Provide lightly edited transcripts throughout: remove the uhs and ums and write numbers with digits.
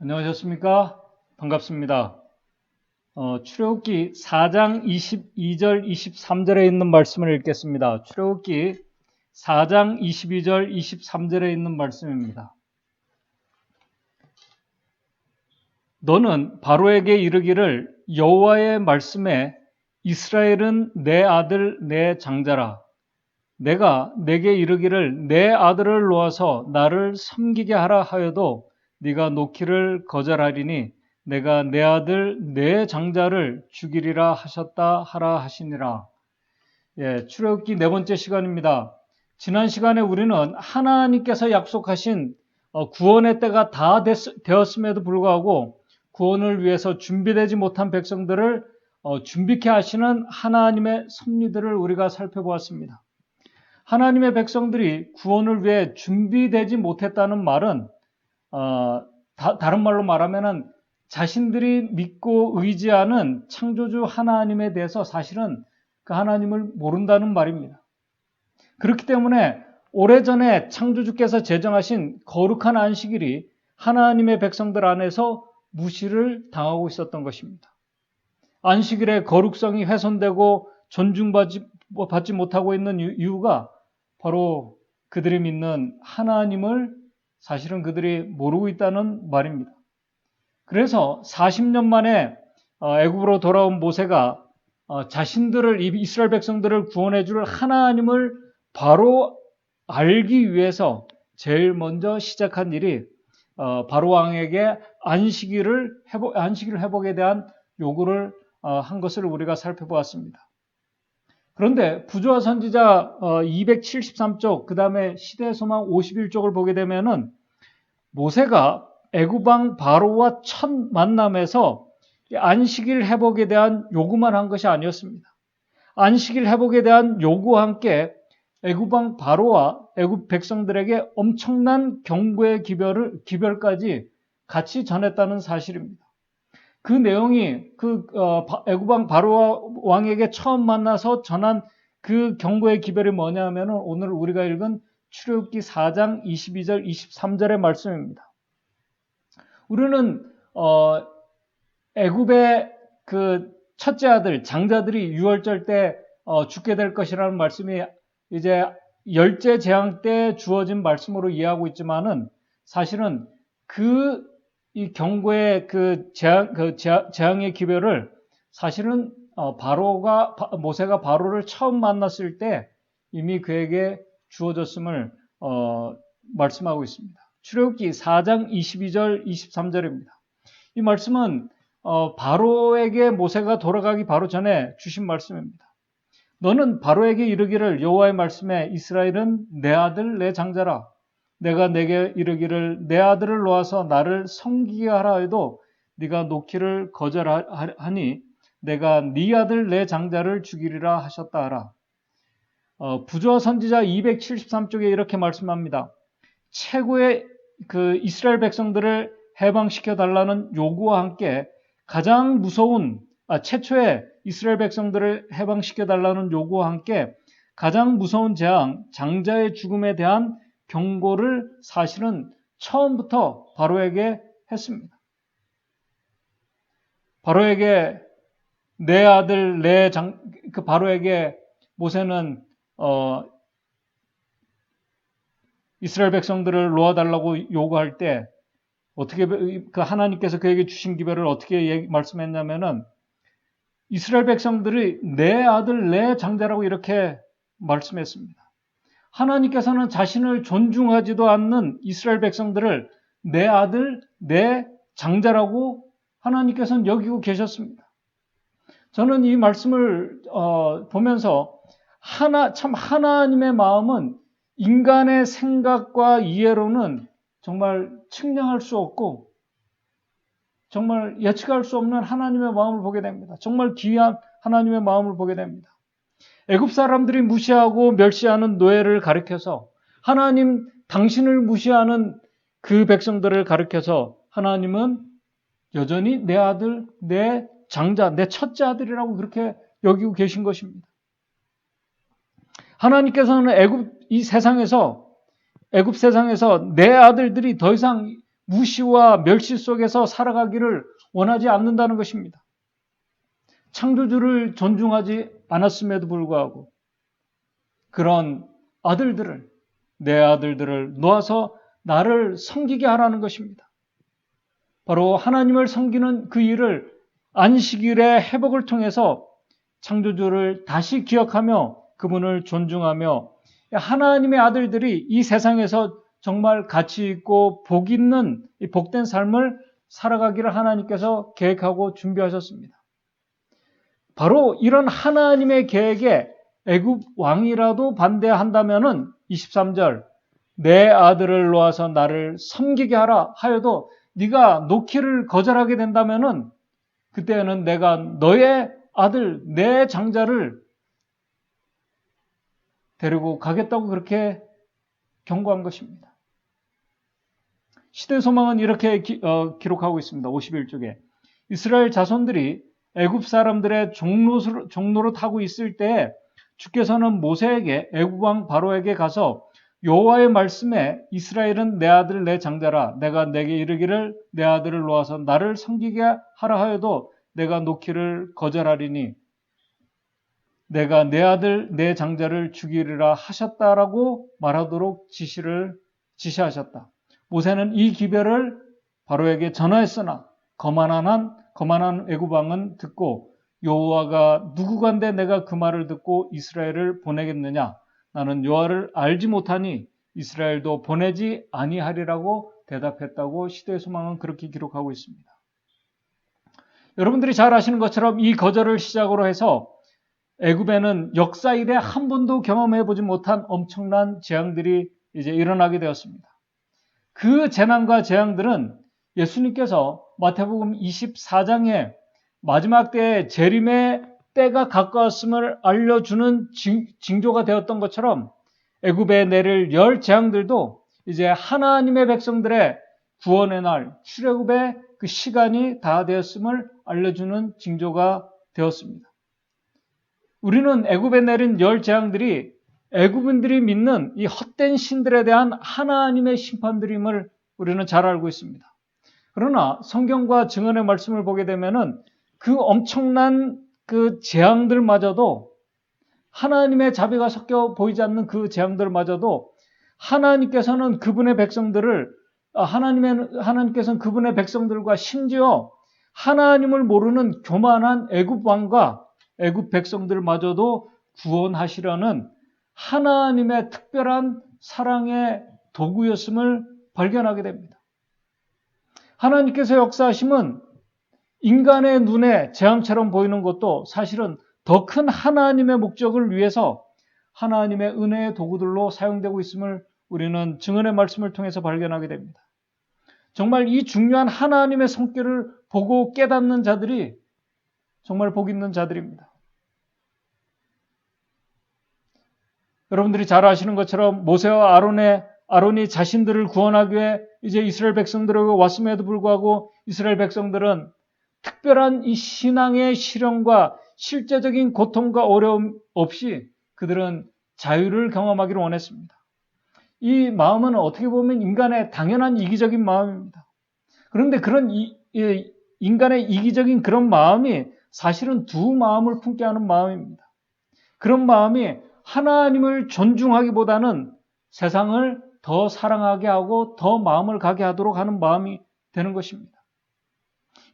안녕하셨습니까? 반갑습니다. 출애굽기 4장 22절, 23절에 있는 말씀을 읽겠습니다. 출애굽기 4장 22절, 23절에 있는 말씀입니다. 너는 바로에게 이르기를 여호와의 말씀에 이스라엘은 내 아들 내 장자라. 내가 내게 이르기를 내 아들을 놓아서 나를 섬기게 하라 하여도 네가 놓기를 거절하리니 내가 내 아들 내 장자를 죽이리라 하셨다 하라 하시니라. 출애굽기 네 번째 시간입니다. 지난 시간에 우리는 하나님께서 약속하신 구원의 때가 다 되었음에도 불구하고 구원을 위해서 준비되지 못한 백성들을 준비케 하시는 하나님의 섭리들을 우리가 살펴보았습니다. 하나님의 백성들이 구원을 위해 준비되지 못했다는 말은 다른 말로 말하면 자신들이 믿고 의지하는 창조주 하나님에 대해서 사실은 그 하나님을 모른다는 말입니다. 그렇기 때문에 오래전에 창조주께서 제정하신 거룩한 안식일이 하나님의 백성들 안에서 무시를 당하고 있었던 것입니다. 안식일의 거룩성이 훼손되고 존중받지 못하고 있는 이유가 바로 그들이 믿는 하나님을 사실은 그들이 모르고 있다는 말입니다. 그래서 40년 만에 애굽으로 돌아온 모세가 자신들을 이스라엘 백성들을 구원해 줄 하나님을 바로 알기 위해서 제일 먼저 시작한 일이 바로 왕에게 안식일을 회복에 대한 요구를 한 것을 우리가 살펴보았습니다. 그런데 부조와 선지자 273쪽, 그 다음에 시대의 소망 51쪽을 보게 되면은 모세가 애굽 왕 바로와 첫 만남에서 안식일 회복에 대한 요구만 한 것이 아니었습니다. 안식일 회복에 대한 요구와 함께 애굽 왕 바로와 애굽 백성들에게 엄청난 경고의 기별까지 같이 전했다는 사실입니다. 그 내용이 애굽 왕 바로 왕에게 처음 만나서 전한 그 경고의 기별이 뭐냐면 오늘 우리가 읽은 출애굽기 4장 22절 23절의 말씀입니다. 우리는 애굽의 그 첫째 아들 장자들이 유월절 때 죽게 될 것이라는 말씀이 이제 열째 재앙 때 주어진 말씀으로 이해하고 있지만은 사실은 이 경고의 재앙의 기별을 사실은 모세가 바로를 처음 만났을 때 이미 그에게 주어졌음을 말씀하고 있습니다. 출애굽기 4장 22절 23절입니다. 이 말씀은 바로에게 모세가 돌아가기 바로 전에 주신 말씀입니다. 너는 바로에게 이르기를 여호와의 말씀에 이스라엘은 내 아들 내 장자라. 내가 내게 이르기를 내 아들을 놓아서 나를 섬기게 하라 해도 네가 놓기를 거절하니 내가 네 아들 내 장자를 죽이리라 하셨다 하라. 부조와 선지자 273쪽에 이렇게 말씀합니다. 최고의 그 이스라엘 백성들을 해방시켜 달라는 요구와 함께 가장 무서운 최초의 이스라엘 백성들을 해방시켜 달라는 요구와 함께 가장 무서운 재앙, 장자의 죽음에 대한 경고를 사실은 처음부터 바로에게 했습니다. 바로에게 내 아들 바로에게 모세는 이스라엘 백성들을 놓아달라고 요구할 때 어떻게 그 하나님께서 그에게 주신 기별을 어떻게 말씀했냐면은 이스라엘 백성들이 내 아들 내 장자라고 이렇게 말씀했습니다. 하나님께서는 자신을 존중하지도 않는 이스라엘 백성들을 내 아들, 내 장자라고 하나님께서는 여기고 계셨습니다. 저는 이 말씀을 보면서 참 하나님의 마음은 인간의 생각과 이해로는 정말 측량할 수 없고 정말 예측할 수 없는 하나님의 마음을 보게 됩니다. 정말 귀한 하나님의 마음을 보게 됩니다. 애굽 사람들이 무시하고 멸시하는 노예를 가리켜서 하나님 당신을 무시하는 그 백성들을 가리켜서 하나님은 여전히 내 아들, 내 장자, 내 첫째 아들이라고 그렇게 여기고 계신 것입니다. 하나님께서는 애굽 세상에서 내 아들들이 더 이상 무시와 멸시 속에서 살아가기를 원하지 않는다는 것입니다. 창조주를 존중하지 않았음에도 불구하고 그런 아들들을, 내 아들들을 놓아서 나를 섬기게 하라는 것입니다. 바로 하나님을 섬기는 그 일을 안식일의 회복을 통해서 창조주를 다시 기억하며 그분을 존중하며 하나님의 아들들이 이 세상에서 정말 가치 있고 복 있는 이 복된 삶을 살아가기를 하나님께서 계획하고 준비하셨습니다. 바로 이런 하나님의 계획에 애굽 왕이라도 반대한다면은 23절 내 아들을 놓아서 나를 섬기게 하라 하여도 네가 놓기를 거절하게 된다면은 그때는 내가 너의 아들 내 장자를 데리고 가겠다고 그렇게 경고한 것입니다. 시대소망은 이렇게 기록하고 있습니다. 51쪽에 이스라엘 자손들이 애굽 사람들의 종로로 타고 있을 때 주께서는 모세에게 애굽 왕 바로에게 가서 여호와의 말씀에 이스라엘은 내 아들 내 장자라 내가 내게 이르기를 내 아들을 놓아서 나를 섬기게 하라 하여도 내가 놓기를 거절하리니 내가 내 아들 내 장자를 죽이리라 하셨다라고 말하도록 지시하셨다. 모세는 이 기별을 바로에게 전하였으나 거만한 애굽 왕은 듣고 여호와가 누구간데 내가 그 말을 듣고 이스라엘을 보내겠느냐? 나는 여호와를 알지 못하니 이스라엘도 보내지 아니하리라고 대답했다고 시대의 소망은 그렇게 기록하고 있습니다. 여러분들이 잘 아시는 것처럼 이 거절을 시작으로 해서 애굽에는 역사 이래 한 번도 경험해 보지 못한 엄청난 재앙들이 이제 일어나게 되었습니다. 그 재난과 재앙들은 예수님께서 마태복음 24장에 마지막 때에 재림의 때가 가까웠음을 알려주는 징조가 되었던 것처럼 애굽에 내릴 열 재앙들도 이제 하나님의 백성들의 구원의 날, 출애굽의 그 시간이 다 되었음을 알려주는 징조가 되었습니다. 우리는 애굽에 내린 열 재앙들이 애굽인들이 믿는 이 헛된 신들에 대한 하나님의 심판들임을 우리는 잘 알고 있습니다. 그러나 성경과 증언의 말씀을 보게 되면은 그 엄청난 그 재앙들마저도 하나님의 자비가 섞여 보이지 않는 그 재앙들마저도 하나님께서는 그분의 백성들을 하나님께서는 그분의 백성들과 심지어 하나님을 모르는 교만한 애굽 왕과 애굽 백성들마저도 구원하시려는 하나님의 특별한 사랑의 도구였음을 발견하게 됩니다. 하나님께서 역사하심은 인간의 눈에 재앙처럼 보이는 것도 사실은 더 큰 하나님의 목적을 위해서 하나님의 은혜의 도구들로 사용되고 있음을 우리는 증언의 말씀을 통해서 발견하게 됩니다. 정말 이 중요한 하나님의 성격을 보고 깨닫는 자들이 정말 복 있는 자들입니다. 여러분들이 잘 아시는 것처럼 모세와 아론이 자신들을 구원하기 위해 이제 이스라엘 백성들에게 왔음에도 불구하고 이스라엘 백성들은 특별한 이 신앙의 실현과 실제적인 고통과 어려움 없이 그들은 자유를 경험하기를 원했습니다. 이 마음은 어떻게 보면 인간의 당연한 이기적인 마음입니다. 그런데 그런 인간의 이기적인 그런 마음이 사실은 두 마음을 품게 하는 마음입니다. 그런 마음이 하나님을 존중하기보다는 세상을 더 사랑하게 하고 더 마음을 가게 하도록 하는 마음이 되는 것입니다.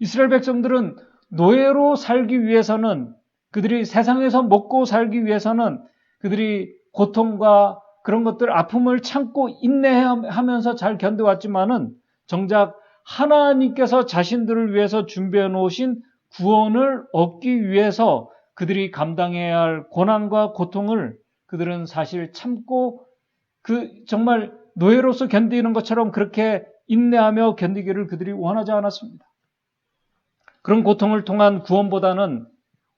이스라엘 백성들은 노예로 살기 위해서는 그들이 세상에서 먹고 살기 위해서는 그들이 고통과 그런 것들 아픔을 참고 인내하면서 잘 견뎌왔지만은 정작 하나님께서 자신들을 위해서 준비해 놓으신 구원을 얻기 위해서 그들이 감당해야 할 고난과 고통을 그들은 사실 참고 정말 노예로서 견디는 것처럼 그렇게 인내하며 견디기를 그들이 원하지 않았습니다. 그런 고통을 통한 구원보다는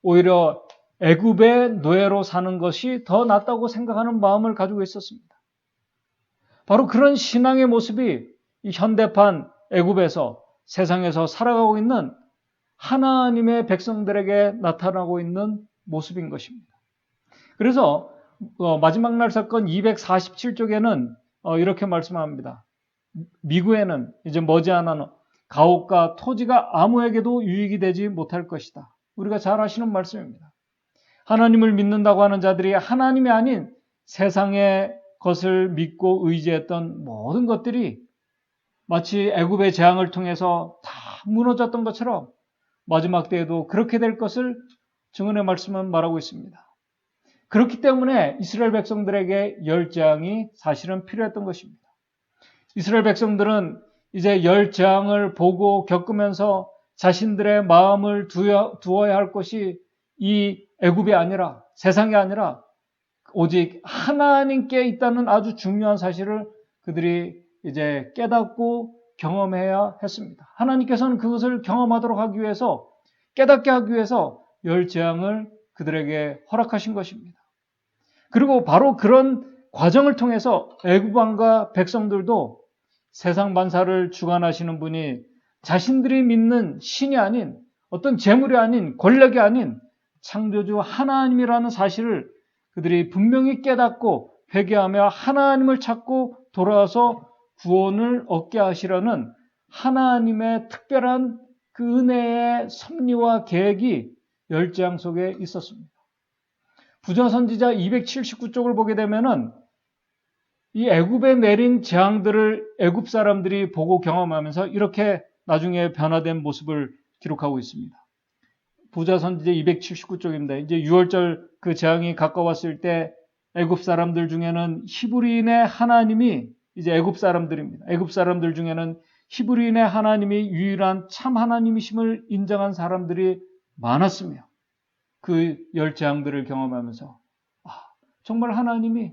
오히려 애굽의 노예로 사는 것이 더 낫다고 생각하는 마음을 가지고 있었습니다. 바로 그런 신앙의 모습이 이 현대판 애굽에서 세상에서 살아가고 있는 하나님의 백성들에게 나타나고 있는 모습인 것입니다. 그래서 마지막 날 사건 247쪽에는 이렇게 말씀합니다. 미구에는 이제 머지않아 가옥과 토지가 아무에게도 유익이 되지 못할 것이다. 우리가 잘 아시는 말씀입니다. 하나님을 믿는다고 하는 자들이 하나님이 아닌 세상의 것을 믿고 의지했던 모든 것들이 마치 애굽의 재앙을 통해서 다 무너졌던 것처럼 마지막 때에도 그렇게 될 것을 증언의 말씀은 말하고 있습니다. 그렇기 때문에 이스라엘 백성들에게 열 재앙이 사실은 필요했던 것입니다. 이스라엘 백성들은 이제 열 재앙을 보고 겪으면서 자신들의 마음을 두어야 할 것이 이 애굽이 아니라, 세상이 아니라 오직 하나님께 있다는 아주 중요한 사실을 그들이 이제 깨닫고 경험해야 했습니다. 하나님께서는 그것을 경험하도록 하기 위해서, 깨닫게 하기 위해서 열 재앙을 그들에게 허락하신 것입니다. 그리고 바로 그런 과정을 통해서 애굽 왕과 백성들도 세상 만사를 주관하시는 분이 자신들이 믿는 신이 아닌, 어떤 재물이 아닌, 권력이 아닌 창조주 하나님이라는 사실을 그들이 분명히 깨닫고 회개하며 하나님을 찾고 돌아와서 구원을 얻게 하시려는 하나님의 특별한 그 은혜의 섭리와 계획이 열 재앙 속에 있었습니다. 부자선지자 279쪽을 보게 되면은 이 애굽에 내린 재앙들을 애굽 사람들이 보고 경험하면서 이렇게 나중에 변화된 모습을 기록하고 있습니다. 부자선지자 279쪽입니다. 이제 6월절 그 재앙이 가까웠을 때 애굽 사람들 중에는 히브리인의 하나님이 이제 애굽 사람들입니다. 애굽 사람들 중에는 히브리인의 하나님이 유일한 참 하나님이심을 인정한 사람들이 많았으며 그 열 재앙들을 경험하면서 정말 하나님이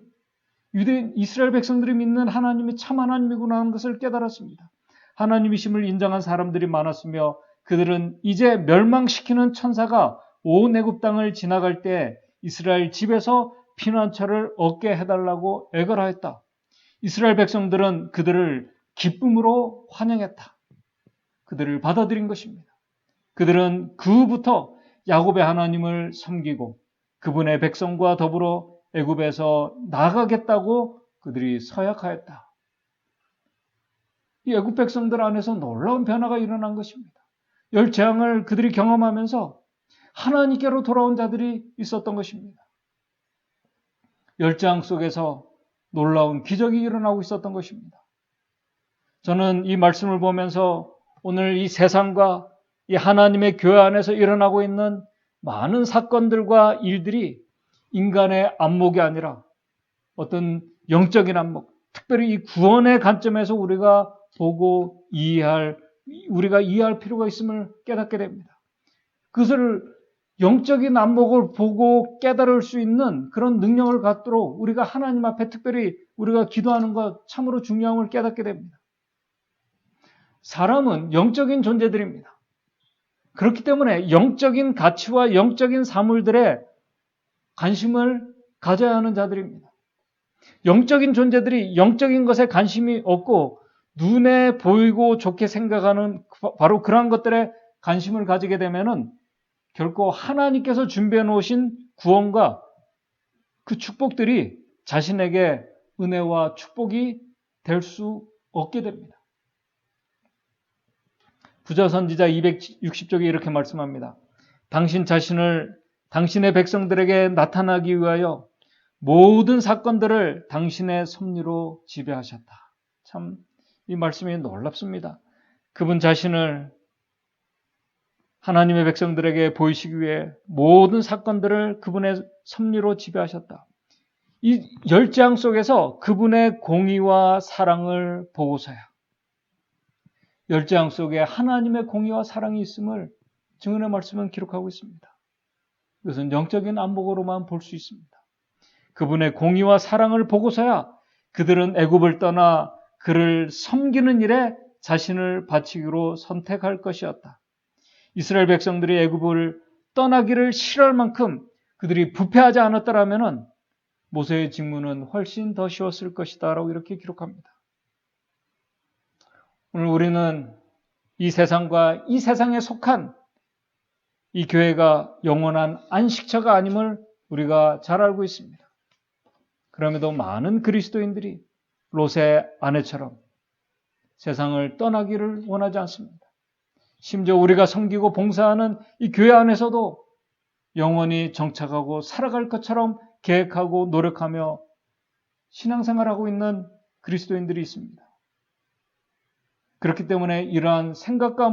유대인 이스라엘 백성들이 믿는 하나님이 참 하나님이구나 하는 것을 깨달았습니다. 하나님이심을 인정한 사람들이 많았으며 그들은 이제 멸망시키는 천사가 온 애굽 땅을 지나갈 때 이스라엘 집에서 피난처를 얻게 해달라고 애걸하였다. 이스라엘 백성들은 그들을 기쁨으로 환영했다. 그들을 받아들인 것입니다. 그들은 그부터 야곱의 하나님을 섬기고 그분의 백성과 더불어 애굽에서 나가겠다고 그들이 서약하였다. 이 애굽 백성들 안에서 놀라운 변화가 일어난 것입니다. 열 재앙을 그들이 경험하면서 하나님께로 돌아온 자들이 있었던 것입니다. 열 재앙 속에서 놀라운 기적이 일어나고 있었던 것입니다. 저는 이 말씀을 보면서 오늘 이 세상과 이 하나님의 교회 안에서 일어나고 있는 많은 사건들과 일들이 인간의 안목이 아니라 어떤 영적인 안목, 특별히 이 구원의 관점에서 우리가 보고 우리가 이해할 필요가 있음을 깨닫게 됩니다. 그것을 영적인 안목을 보고 깨달을 수 있는 그런 능력을 갖도록 우리가 하나님 앞에 특별히 우리가 기도하는 것 참으로 중요함을 깨닫게 됩니다. 사람은 영적인 존재들입니다. 그렇기 때문에 영적인 가치와 영적인 사물들에 관심을 가져야 하는 자들입니다. 영적인 존재들이 영적인 것에 관심이 없고 눈에 보이고 좋게 생각하는 바로 그러한 것들에 관심을 가지게 되면은 결코 하나님께서 준비해 놓으신 구원과 그 축복들이 자신에게 은혜와 축복이 될 수 없게 됩니다. 부자선지자 260쪽에 이렇게 말씀합니다. 당신 자신을 당신의 백성들에게 나타나기 위하여 모든 사건들을 당신의 섭리로 지배하셨다. 참 이 말씀이 놀랍습니다. 그분 자신을 하나님의 백성들에게 보이시기 위해 모든 사건들을 그분의 섭리로 지배하셨다. 이 열 재앙 속에서 그분의 공의와 사랑을 보고서야 열 재앙 속에 하나님의 공의와 사랑이 있음을 증언의 말씀은 기록하고 있습니다. 이것은 영적인 안목으로만 볼 수 있습니다. 그분의 공의와 사랑을 보고서야 그들은 애굽을 떠나 그를 섬기는 일에 자신을 바치기로 선택할 것이었다. 이스라엘 백성들이 애굽을 떠나기를 싫어할 만큼 그들이 부패하지 않았더라면 모세의 직무는 훨씬 더 쉬웠을 것이다 라고 이렇게 기록합니다. 오늘 우리는 이 세상과 이 세상에 속한 이 교회가 영원한 안식처가 아님을 우리가 잘 알고 있습니다. 그럼에도 많은 그리스도인들이 롯의 아내처럼 세상을 떠나기를 원하지 않습니다. 심지어 우리가 섬기고 봉사하는 이 교회 안에서도 영원히 정착하고 살아갈 것처럼 계획하고 노력하며 신앙생활하고 있는 그리스도인들이 있습니다. 그렇기 때문에 이러한 생각과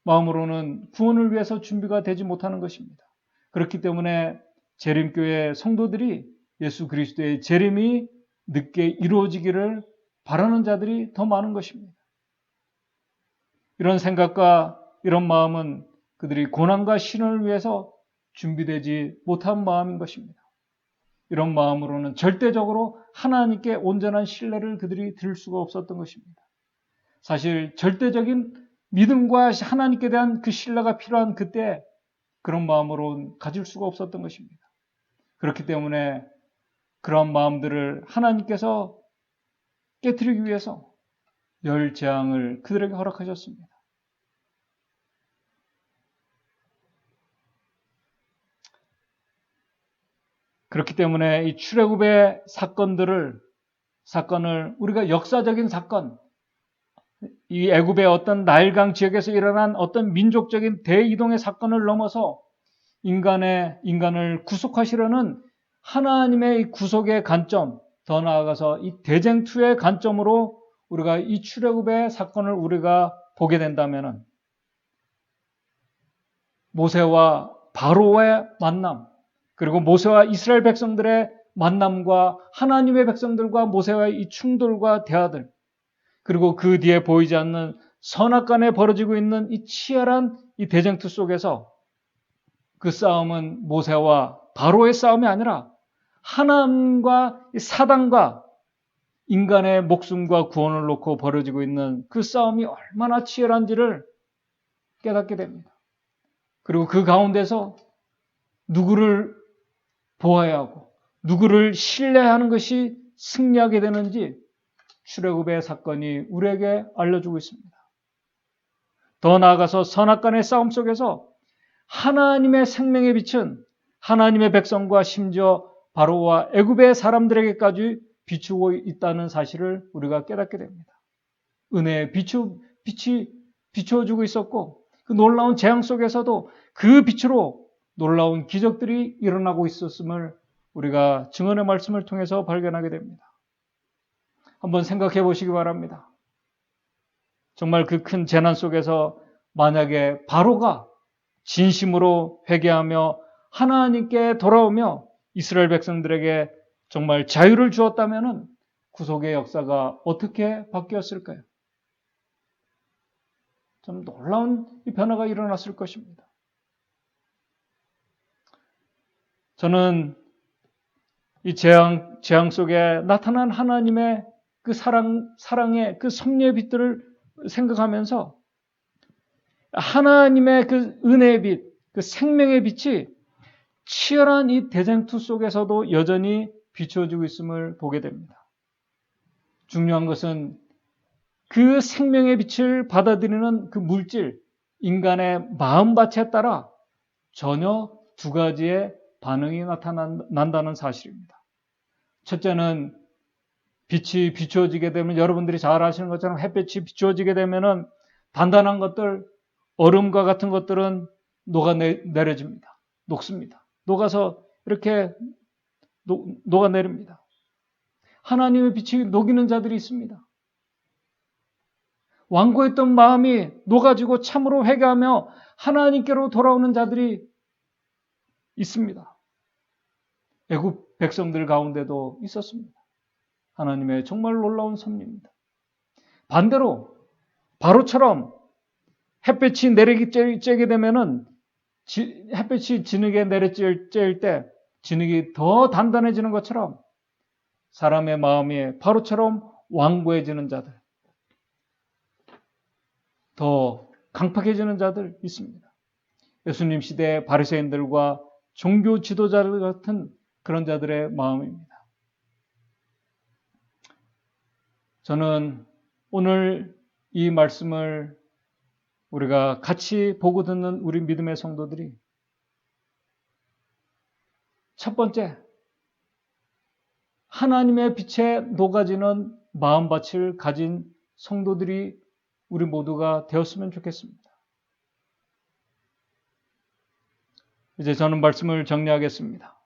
마음으로는 구원을 위해서 준비가 되지 못하는 것입니다. 그렇기 때문에 재림교회 성도들이 예수 그리스도의 재림이 늦게 이루어지기를 바라는 자들이 더 많은 것입니다. 이런 생각과 이런 마음은 그들이 고난과 신을 위해서 준비되지 못한 마음인 것입니다. 이런 마음으로는 절대적으로 하나님께 온전한 신뢰를 그들이 드릴 수가 없었던 것입니다. 사실 절대적인 믿음과 하나님께 대한 그 신뢰가 필요한 그때 그런 마음으로는 가질 수가 없었던 것입니다. 그렇기 때문에 그런 마음들을 하나님께서 깨트리기 위해서 열 재앙을 그들에게 허락하셨습니다. 그렇기 때문에 이 출애굽의 사건을 우리가 역사적인 사건, 이 애굽의 어떤 나일강 지역에서 일어난 어떤 민족적인 대이동의 사건을 넘어서 인간을 구속하시려는 하나님의 구속의 관점, 더 나아가서 이 대쟁투의 관점으로 우리가 이 출애굽의 사건을 우리가 보게 된다면은 모세와 바로의 만남, 그리고 모세와 이스라엘 백성들의 만남과 하나님의 백성들과 모세와의 이 충돌과 대화들, 그리고 그 뒤에 보이지 않는 선악간에 벌어지고 있는 이 치열한 이 대쟁투 속에서 그 싸움은 모세와 바로의 싸움이 아니라 하나님과 사단과 인간의 목숨과 구원을 놓고 벌어지고 있는 그 싸움이 얼마나 치열한지를 깨닫게 됩니다. 그리고 그 가운데서 누구를 보아야 하고 누구를 신뢰하는 것이 승리하게 되는지 출애굽의 사건이 우리에게 알려주고 있습니다. 더 나아가서 선악간의 싸움 속에서 하나님의 생명의 빛은 하나님의 백성과 심지어 바로와 애굽의 사람들에게까지 비추고 있다는 사실을 우리가 깨닫게 됩니다. 은혜의 빛이 비추어주고 있었고 그 놀라운 재앙 속에서도 그 빛으로 놀라운 기적들이 일어나고 있었음을 우리가 증언의 말씀을 통해서 발견하게 됩니다. 한번 생각해 보시기 바랍니다. 정말 그 큰 재난 속에서 만약에 바로가 진심으로 회개하며 하나님께 돌아오며 이스라엘 백성들에게 정말 자유를 주었다면 구속의 역사가 어떻게 바뀌었을까요? 좀 놀라운 변화가 일어났을 것입니다. 저는 이 재앙 속에 나타난 하나님의 그 사랑의 그 섭리의 빛들을 생각하면서 하나님의 그 은혜의 빛, 그 생명의 빛이 치열한 이 대쟁투 속에서도 여전히 비추어지고 있음을 보게 됩니다. 중요한 것은 그 생명의 빛을 받아들이는 그 물질, 인간의 마음밭에 따라 전혀 두 가지의 반응이 나타난다는 사실입니다. 첫째는 빛이 비추어지게 되면 여러분들이 잘 아시는 것처럼 햇빛이 비추어지게 되면은 단단한 것들, 얼음과 같은 것들은 녹아내려집니다. 녹습니다. 녹아서 이렇게 녹아내립니다. 하나님의 빛이 녹이는 자들이 있습니다. 완고했던 마음이 녹아지고 참으로 회개하며 하나님께로 돌아오는 자들이 있습니다. 애굽 백성들 가운데도 있었습니다. 하나님의 정말 놀라운 섭리입니다. 반대로 바로처럼 햇빛이 내리쬐게 되면은 햇빛이 진흙에 내리쬐일 때 진흙이 더 단단해지는 것처럼 사람의 마음이 바로처럼 완고해지는 자들, 더 강팍해지는 자들 있습니다. 예수님 시대의 바리새인들과 종교 지도자들 같은 그런 자들의 마음입니다. 저는 오늘 이 말씀을 우리가 같이 보고 듣는 우리 믿음의 성도들이 첫 번째, 하나님의 빛에 녹아지는 마음밭을 가진 성도들이 우리 모두가 되었으면 좋겠습니다. 이제 저는 말씀을 정리하겠습니다.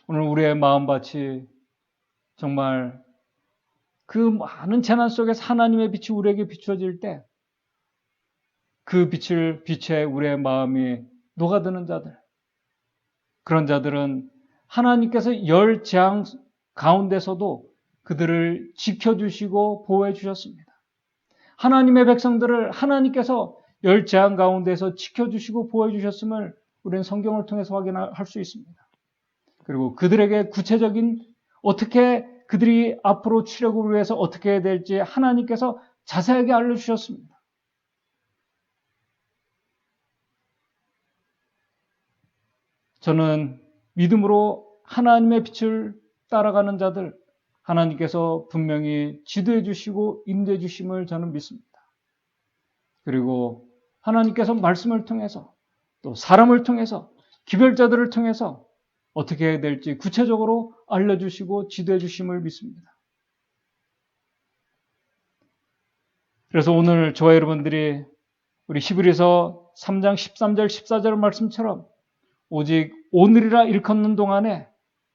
오늘 우리의 마음밭이 정말 그 많은 재난 속에서 하나님의 빛이 우리에게 비추어질 때 그 빛에 우리의 마음이 녹아드는 자들, 그런 자들은 하나님께서 열 재앙 가운데서도 그들을 지켜주시고 보호해 주셨습니다. 하나님의 백성들을 하나님께서 열 재앙 가운데서 지켜주시고 보호해 주셨음을 우리는 성경을 통해서 확인할 수 있습니다. 그리고 그들에게 구체적인 어떻게 그들이 앞으로 출애굽을 위해서 어떻게 해야 될지 하나님께서 자세하게 알려주셨습니다. 저는 믿음으로 하나님의 빛을 따라가는 자들, 하나님께서 분명히 지도해 주시고 인도해 주심을 저는 믿습니다. 그리고 하나님께서 말씀을 통해서 또 사람을 통해서 기별자들을 통해서 어떻게 해야 될지 구체적으로 알려주시고 지도해 주심을 믿습니다. 그래서 오늘 저와 여러분들이 우리 히브리서 3장 13절 14절 말씀처럼 오직 오늘이라 일컫는 동안에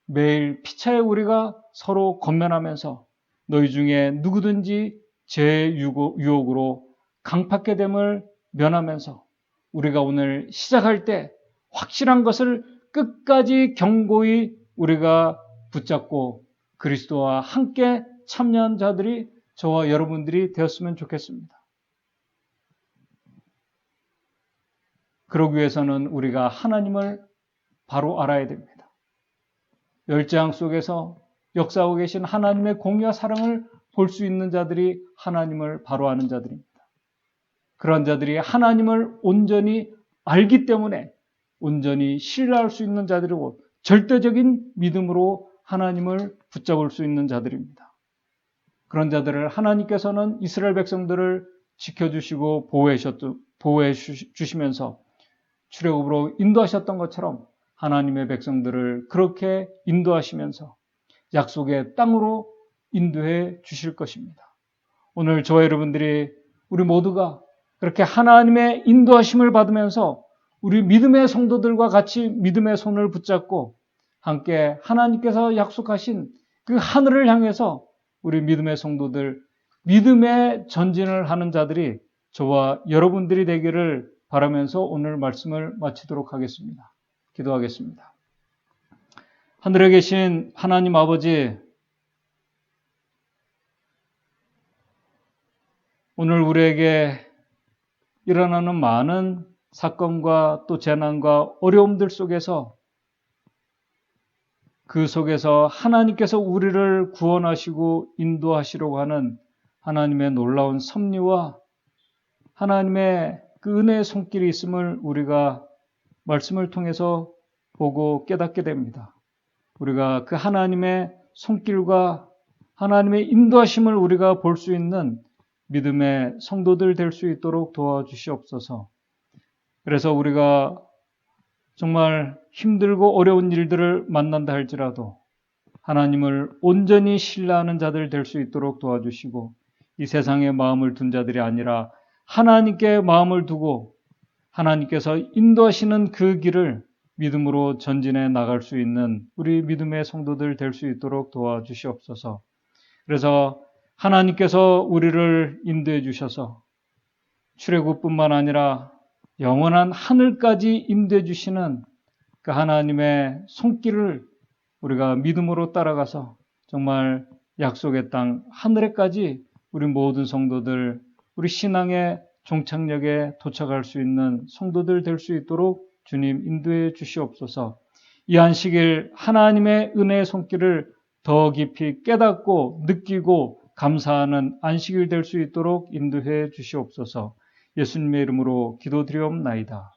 매일 피차에 우리가 서로 권면하면서 너희 중에 누구든지 죄의 유혹으로 강팍게 됨을 면하면서 우리가 오늘 시작할 때 확실한 것을 끝까지 견고히 우리가 붙잡고 그리스도와 함께 참여한 자들이 저와 여러분들이 되었으면 좋겠습니다. 그러기 위해서는 우리가 하나님을 바로 알아야 됩니다. 열재앙 속에서 역사하고 계신 하나님의 공의와 사랑을 볼 수 있는 자들이 하나님을 바로 아는 자들입니다. 그런 자들이 하나님을 온전히 알기 때문에 온전히 신뢰할 수 있는 자들이고 절대적인 믿음으로 하나님을 붙잡을 수 있는 자들입니다. 그런 자들을 하나님께서는 이스라엘 백성들을 지켜주시고 보호해 주시면서 출애굽으로 인도하셨던 것처럼 하나님의 백성들을 그렇게 인도하시면서 약속의 땅으로 인도해 주실 것입니다. 오늘 저와 여러분들이 우리 모두가 그렇게 하나님의 인도하심을 받으면서 우리 믿음의 성도들과 같이 믿음의 손을 붙잡고 함께 하나님께서 약속하신 그 하늘을 향해서 우리 믿음의 성도들, 믿음의 전진을 하는 자들이 저와 여러분들이 되기를 바라면서 오늘 말씀을 마치도록 하겠습니다. 기도하겠습니다. 하늘에 계신 하나님 아버지, 오늘 우리에게 일어나는 많은 사건과 또 재난과 어려움들 속에서 그 속에서 하나님께서 우리를 구원하시고 인도하시려고 하는 하나님의 놀라운 섭리와 하나님의 그 은혜의 손길이 있음을 우리가 말씀을 통해서 보고 깨닫게 됩니다. 우리가 그 하나님의 손길과 하나님의 인도하심을 우리가 볼 수 있는 믿음의 성도들 될 수 있도록 도와주시옵소서. 그래서 우리가 정말 힘들고 어려운 일들을 만난다 할지라도 하나님을 온전히 신뢰하는 자들 될 수 있도록 도와주시고 이 세상에 마음을 둔 자들이 아니라 하나님께 마음을 두고 하나님께서 인도하시는 그 길을 믿음으로 전진해 나갈 수 있는 우리 믿음의 성도들 될 수 있도록 도와주시옵소서. 그래서 하나님께서 우리를 인도해 주셔서 출애굽뿐만 아니라 영원한 하늘까지 인도해 주시는 그 하나님의 손길을 우리가 믿음으로 따라가서 정말 약속의 땅 하늘에까지 우리 모든 성도들, 우리 신앙의 종착역에 도착할 수 있는 성도들 될 수 있도록 주님 인도해 주시옵소서. 이 안식일 하나님의 은혜의 손길을 더 깊이 깨닫고 느끼고 감사하는 안식일 될 수 있도록 인도해 주시옵소서. 예수님의 이름으로 기도드리옵나이다.